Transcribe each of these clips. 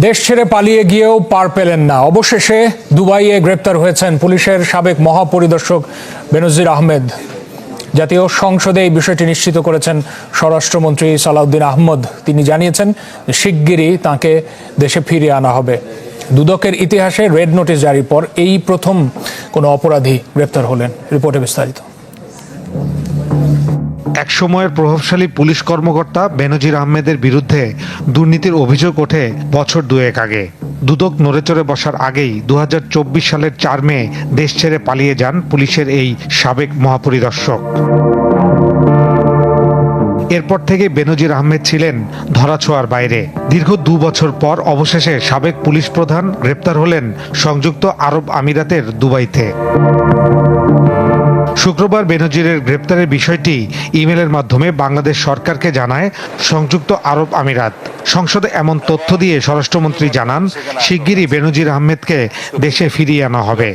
দেশ ছেড়ে পালিয়ে গিয়েও পার পেলেন না, অবশেষে দুবাইয়ে গ্রেপ্তার হয়েছেন পুলিশের সাবেক মহাপরিদর্শক বেনজির আহমেদ। জাতীয় সংসদে এই বিষয়টি নিশ্চিত করেছেন স্বরাষ্ট্রমন্ত্রী সালাউদ্দিন আহমদ। তিনি জানিয়েছেন শিগগিরই তাকে দেশে ফিরিয়ে আনা হবে। দুদকের ইতিহাসে রেড নোটিশ জারির পর এই প্রথম কোনো অপরাধী গ্রেপ্তার হলেন। রিপোর্টে বিস্তারিত। এক সময়ের প্রভাবশালী পুলিশ কর্মকর্তা বেনজির আহমেদের বিরুদ্ধে দুর্নীতির অভিযোগ ওঠে বছর দুয়েক আগে। দুদক নড়েচড়ে বসার আগেই 2024 সালের 4 মে দেশ ছেড়ে পালিয়ে যান পুলিশের এই সাবেক মহাপরিদর্শক। এরপর থেকে বেনজির আহমেদ ছিলেন ধরাছোঁয়ার বাইরে। দীর্ঘ 2 বছর পর অবশেষে সাবেক পুলিশ প্রধান গ্রেপ্তার হলেন সংযুক্ত আরব আমিরাতের দুবাইতে। শুক্রবার বেনজিরের গ্রেপ্তারের বিষয়টি ইমেলের মাধ্যমে বাংলাদেশ সরকারকে জানায় সংযুক্ত আরব আমিরাত। সংসদে এমন তথ্য দিয়ে স্বরাষ্ট্রমন্ত্রী জানান শিগগিরই বেনজির আহমেদকে দেশে ফিরিয়ে আনা হবে।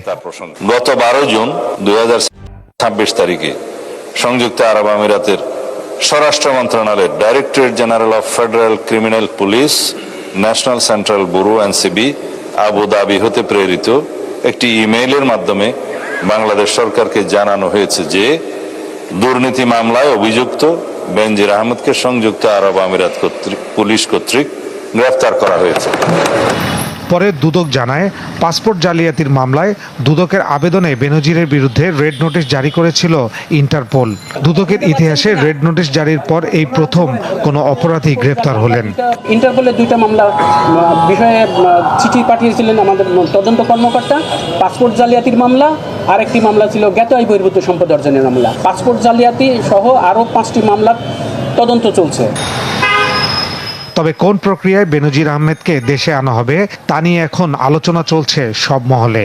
গত 12 জুন 2026 তারিখে সংযুক্ত আরব আমিরাতের স্বরাষ্ট্র মন্ত্রণালয়ের directorate general of federal criminal police, national central bureau NCB, Abu Dhabi হতে প্রেরিত একটি ইমেইলের মাধ্যমে বাংলাদেশ সরকারকে জানানো হয়েছে যে দুর্নীতি মামলায় অভিযুক্ত বেনজির আহমেদকে সংযুক্ত আরব আমিরাত পুলিশ কর্তৃক গ্রেফতার করা হয়েছে। পরে দুদক জানায় পাসপোর্ট জালিয়াতির মামলায় দুদকের আবেদনে বেনজিরের বিরুদ্ধে রেড নোটিশ জারি করেছিল ইন্টারপোল। দুদকের ইতিহাসে রেড নোটিশ জারির পর এই প্রথম কোনো অপরাধী গ্রেপ্তার হলেন। ইন্টারপোলের 2টা মামলা বিষয়ে চিঠি পাঠিয়েছিলেন আমাদের তদন্ত কর্মকর্তা। পাসপোর্ট জালিয়াতির মামলা আর একটি মামলা ছিল জ্ঞাত আয় বহির্ভূত সম্পদ অর্জনের মামলা। পাসপোর্ট জালিয়াতি সহ আরও 5টি মামলার তদন্ত চলছে। তবে কোন প্রক্রিয়ায় বেনজির আহমেদকে দেশে আনা হবে তা নিয়ে এখন আলোচনা চলছে সব মহলে।